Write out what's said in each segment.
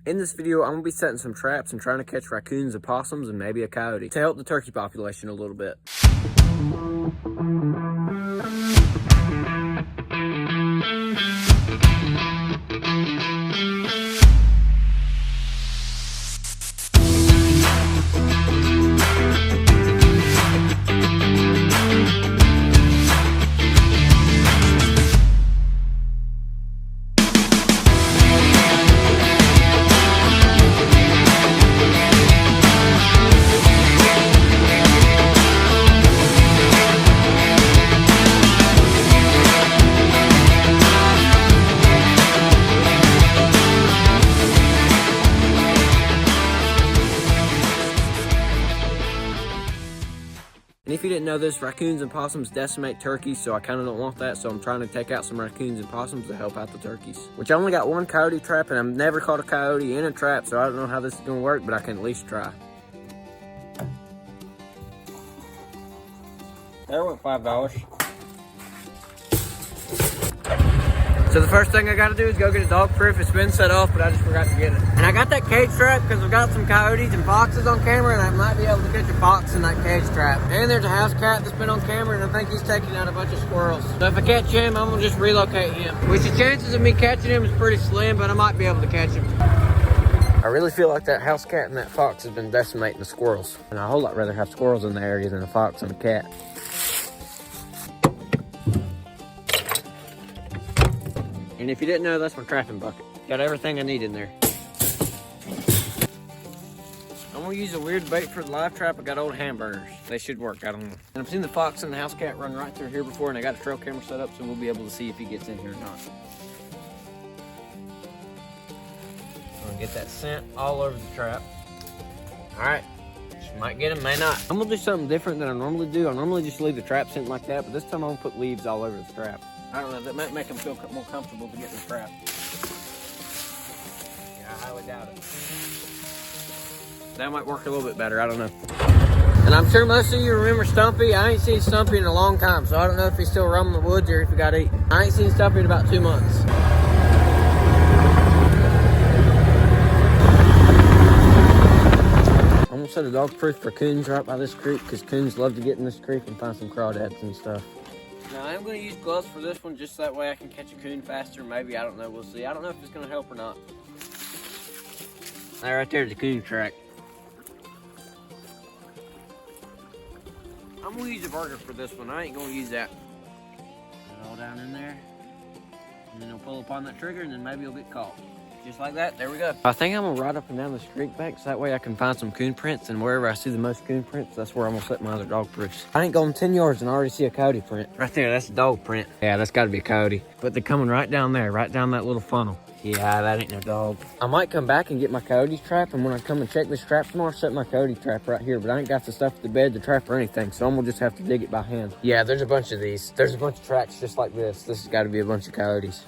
In this video, I'm gonna be setting some traps and trying to catch raccoons and possums and maybe a coyote to help the turkey population a little bit. And if you didn't know this, raccoons and possums decimate turkeys, so I kind of don't want that, so I'm trying to take out some raccoons and possums to help out the turkeys. Which I only got one coyote trap, and I've never caught a coyote in a trap, so I don't know how this is going to work, but I can at least try. There went $5. So the first thing I gotta do is go get a dog proof. It's been set off, but I just forgot to get it. And I got that cage trap because I've got some coyotes and foxes on camera, and I might be able to catch a fox in that cage trap. And there's a house cat that's been on camera, and I think he's taking out a bunch of squirrels. So if I catch him, I'm gonna just relocate him. Which the chances of me catching him is pretty slim, but I might be able to catch him. I really feel like that house cat and that fox has been decimating the squirrels. And I a whole lot rather have squirrels in the area than a fox and a cat. And if you didn't know, that's my trapping bucket. Got everything I need in there. I'm gonna use a weird bait for the live trap. I got old hamburgers. They should work, I don't know. And I've seen the fox and the house cat run right through here before, and I got a trail camera set up, so we'll be able to see if he gets in here or not. I'm gonna get that scent all over the trap. All right, might get him, may not. I'm gonna do something different than I normally do. I normally just leave the trap scent like that, but this time I'm gonna put leaves all over the trap. I don't know, that might make them feel more comfortable to get in the trap. Yeah, I highly doubt it. That might work a little bit better, I don't know. And I'm sure most of you remember Stumpy. I ain't seen Stumpy in a long time, so I don't know if he's still roaming the woods or if he got eaten. I ain't seen Stumpy in about 2 months. I'm gonna set a dog proof for coons right by this creek, because coons love to get in this creek and find some crawdads and stuff. Now, I am going to use gloves for this one, just that way I can catch a coon faster. Maybe, I don't know, we'll see. I don't know if it's going to help or not. There, right there's the coon track. I'm going to use a burger for this one. I ain't going to use that. Put it all down in there. And then he'll pull upon that trigger, and then maybe he'll get caught. Just like that, there we go. I think I'm gonna ride up and down this creek bank, so that way I can find some coon prints, and wherever I see the most coon prints, that's where I'm gonna set my other dog proofs. I ain't going 10 yards and I already see a coyote print. Right there, that's a dog print. Yeah, that's gotta be a coyote. But they're coming right down there, right down that little funnel. Yeah, that ain't no dog. I might come back and get my coyote trap, and when I come and check this trap tomorrow, set my coyote trap right here, but I ain't got the stuff at the bed to trap or anything, so I'm gonna just have to dig it by hand. Yeah, there's a bunch of these. There's a bunch of tracks just like this. This has gotta be a bunch of coyotes.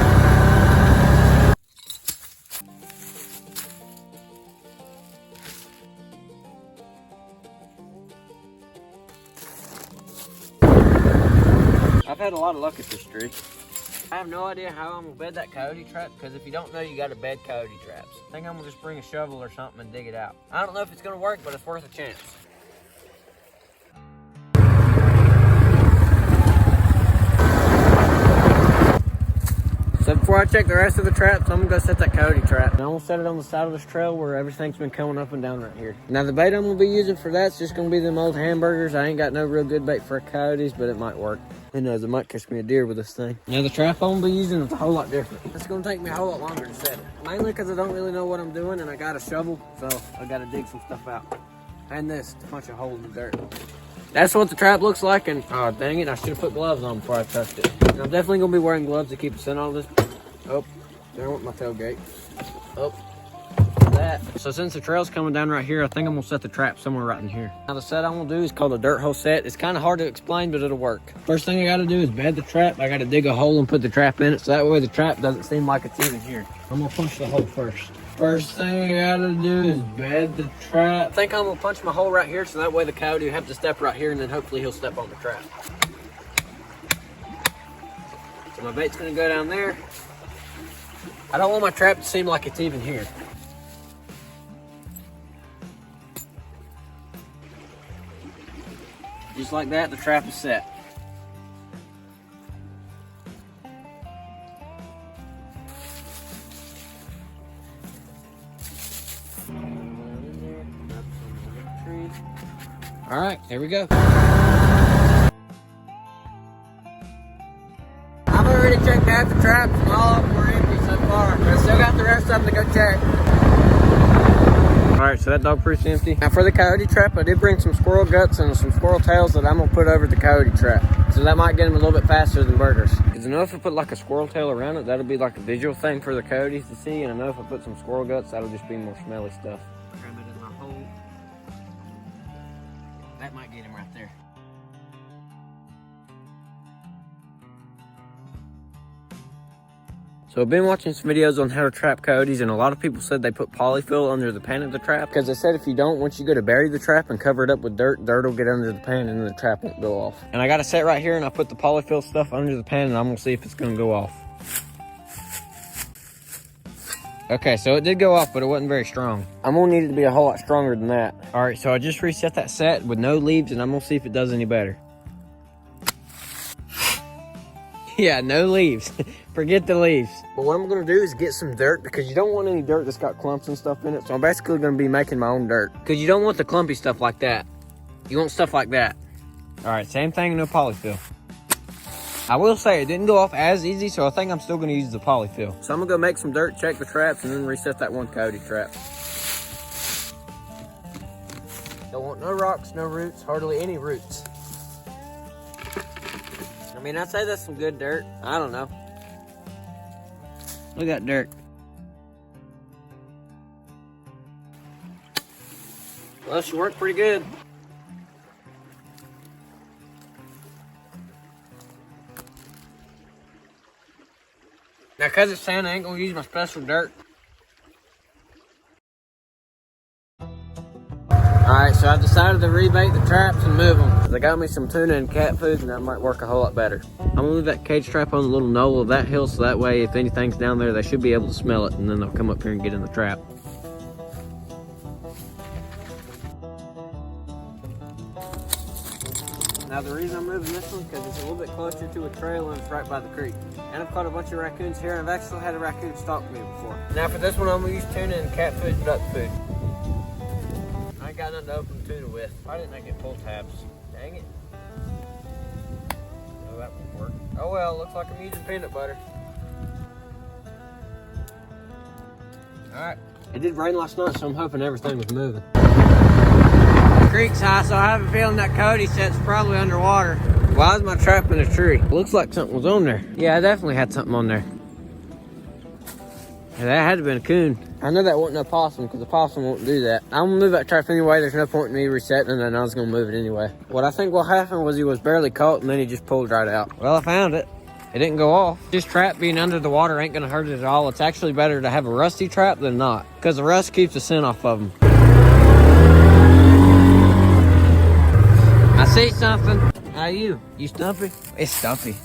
I've had a lot of luck at this tree. I have no idea how I'm gonna bed that coyote trap, because if you don't know, you gotta bed coyote traps. I think I'm gonna just bring a shovel or something and dig it out. I don't know if it's gonna work, but it's worth a chance. So before I check the rest of the traps, I'm gonna go set that coyote trap. And I'm gonna set it on the side of this trail where everything's been coming up and down right here. Now the bait I'm gonna be using for that's just gonna be them old hamburgers. I ain't got no real good bait for coyotes, but it might work. Who knows, it might catch me a deer with this thing. Now the trap I'm gonna be using is a whole lot different. It's gonna take me a whole lot longer to set it. Mainly because I don't really know what I'm doing, and I got a shovel, so I gotta dig some stuff out. And this to punch a hole in the dirt. That's what the trap looks like, and oh dang it, I should have put gloves on before I touched it. And I'm definitely gonna be wearing gloves to keep the scent on this. Oh, there went my tailgate. Oh, that. So since the trail's coming down right here, I think I'm gonna set the trap somewhere right in here. Now the set I'm gonna do is called a dirt hole set. It's kind of hard to explain, but it'll work. First thing I gotta do is bed the trap. I gotta dig a hole and put the trap in it, so that way the trap doesn't seem like it's even here. I'm gonna punch the hole first. First thing I gotta do is bed the trap. I think I'm gonna punch my hole right here, so that way the coyote will have to step right here, and then hopefully he'll step on the trap. So my bait's gonna go down there. I don't want my trap to seem like it's even here. Just like that, the trap is set. All right, here we go. I've already checked out the traps and all of them were empty so far. But I still got the rest of them to go check. All right, so that dog proof's empty. Now for the coyote trap, I did bring some squirrel guts and some squirrel tails that I'm gonna put over the coyote trap. So that might get them a little bit faster than burgers. Because I know if I put like a squirrel tail around it, that'll be like a visual thing for the coyotes to see. And I know if I put some squirrel guts, that'll just be more smelly stuff. Cram it in my hole. That might get him right there. So I've been watching some videos on how to trap coyotes, and a lot of people said they put polyfill under the pan of the trap, because they said if you don't, once you go to bury the trap and cover it up with dirt, dirt will get under the pan and then the trap won't go off. And I got it set right here, and I put the polyfill stuff under the pan, and I'm gonna see if it's gonna go off. Okay, so it did go off, but it wasn't very strong. I'm gonna need it to be a whole lot stronger than that. All right, so I just reset that set with no leaves, and I'm gonna see if it does any better. Yeah, no leaves. Forget the leaves. But what I'm gonna do is get some dirt, because you don't want any dirt that's got clumps and stuff in it. So I'm basically gonna be making my own dirt, because you don't want the clumpy stuff like that. You want stuff like that. All right, same thing, no polyfill. I will say it didn't go off as easy, so I think I'm still gonna use the polyfill. So I'm gonna go make some dirt, check the traps, and then reset that one coyote trap. Don't want no rocks, no roots, hardly any roots. I mean, I'd say that's some good dirt. I don't know. Look at that dirt. Well, she worked pretty good. Now, because it's sand, I ain't gonna use my special dirt. Alright, so I've decided to rebait the traps and move them. They got me some tuna and cat food, and that might work a whole lot better. I'm gonna leave that cage trap on the little knoll of that hill, so that way if anything's down there, they should be able to smell it, and then they'll come up here and get in the trap. Now the reason I'm moving this one, because it's a little bit closer to a trail and it's right by the creek. And I've caught a bunch of raccoons here, and I've actually had a raccoon stalk me before. Now for this one, I'm gonna use tuna and cat food and duck food. I ain't got nothing to open the tuna with. Why didn't I get pull tabs? Dang it. Oh, that won't work. Oh well, looks like I'm using peanut butter. Alright. It did rain last night, so I'm hoping everything was moving. The creek's high, so I have a feeling that coyote set's probably underwater. Why is my trap in a tree? Looks like something was on there. Yeah, I definitely had something on there. Yeah, that had to have been a coon. I know that wasn't a possum, because the possum won't do that. I'm gonna move that trap anyway. There's no point in me resetting it, and I was gonna move it anyway. What I think will happen was he was barely caught, and then he just pulled right out. Well, I found it. It didn't go off. This trap being under the water ain't gonna hurt it at all. It's actually better to have a rusty trap than not, because the rust keeps the scent off of them. I see something. How you? You Stumpy? It's Stumpy.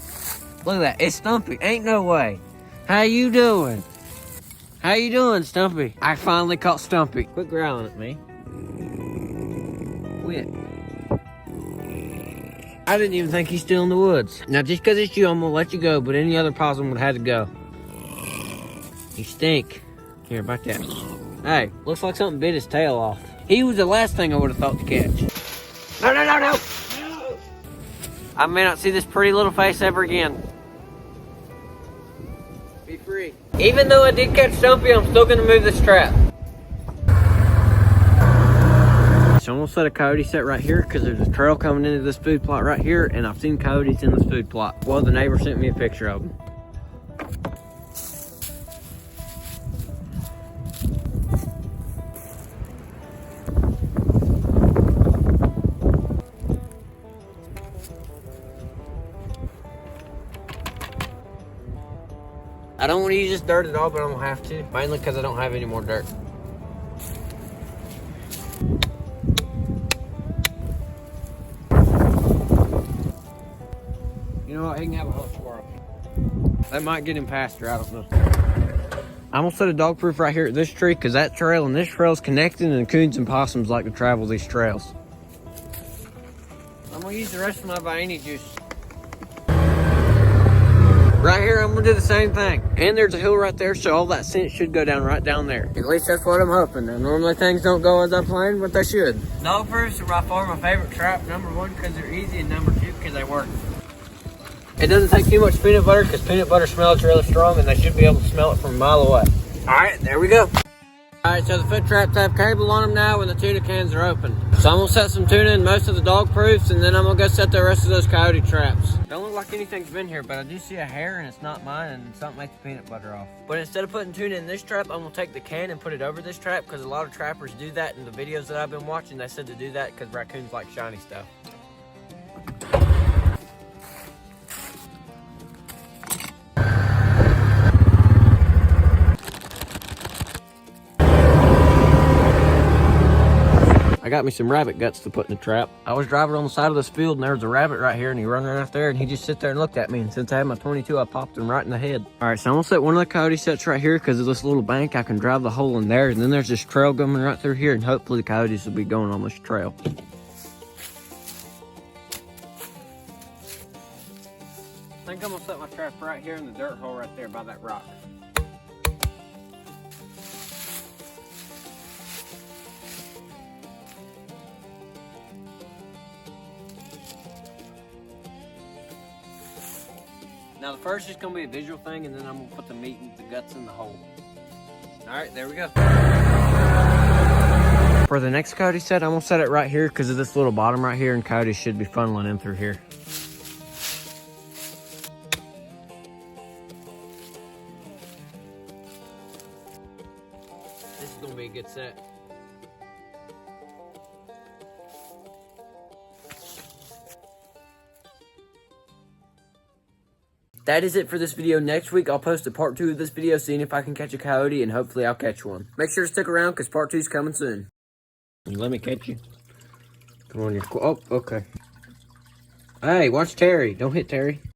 Look at that. It's Stumpy. Ain't no way. How you doing? How you doing, Stumpy? I finally caught Stumpy. Quit growling at me. Quit. I didn't even think he's still in the woods. Now, just because it's you, I'm gonna let you go, but any other possum would have had to go. You stink. Here, about that. Hey, looks like something bit his tail off. He was the last thing I would have thought to catch. No, no, no, no! I may not see this pretty little face ever again. Be free. Even though I did catch Stumpy, I'm still gonna move this trap. So I'm gonna set a coyote set right here, because there's a trail coming into this food plot right here, and I've seen coyotes in this food plot. Well, the neighbor sent me a picture of them. I don't want to use this dirt at all, but I'm gonna have to, mainly because I don't have any more dirt. You know what, he can have a whole squirrel. That might get him faster, I don't know. I'm gonna set a dog proof right here at this tree, because that trail and this trail is connected, and coons and possums like to travel these trails. I'm gonna use the rest of my Viennese juice. Right here, I'm gonna do the same thing. And there's a hill right there, so all that scent should go down right down there. At least that's what I'm hoping. And normally things don't go as I planned, but they should. Dog proofs are by far my favorite trap. Number one, because they're easy, and number two, because they work. It doesn't take too much peanut butter, because peanut butter smells really strong, and they should be able to smell it from a mile away. All right, there we go. All right, so the foot traps have cable on them now when the tuna cans are open. So I'm gonna set some tuna in most of the dog proofs, and then I'm gonna go set the rest of those coyote traps. Don't look like anything's been here, but I do see a hair and it's not mine, and something makes the peanut butter off. But instead of putting tuna in this trap, I'm gonna take the can and put it over this trap, because a lot of trappers do that. In the videos that I've been watching, they said to do that because raccoons like shiny stuff. I got me some rabbit guts to put in the trap. I was driving on the side of this field, and there was a rabbit right here, and he run right out there, and he just sit there and looked at me. And since I had my 22, I popped him right in the head. All right, so I'm gonna set one of the coyote sets right here because of this little bank. I can drive the hole in there, and then there's this trail coming right through here, and hopefully the coyotes will be going on this trail. I think I'm gonna set my trap right here in the dirt hole right there by that rock. Now the first is gonna be a visual thing, and then I'm gonna put the meat and the guts in the hole. All right, there we go. For the next coyote set, I'm gonna set it right here because of this little bottom right here, and coyotes should be funneling in through here. This is gonna be a good set. That is it for this video. Next week, I'll post a part 2 of this video, seeing if I can catch a coyote, and hopefully I'll catch one. Make sure to stick around, because part 2 is coming soon. You let me catch you. Come on, oh, okay. Hey, watch Terry. Don't hit Terry.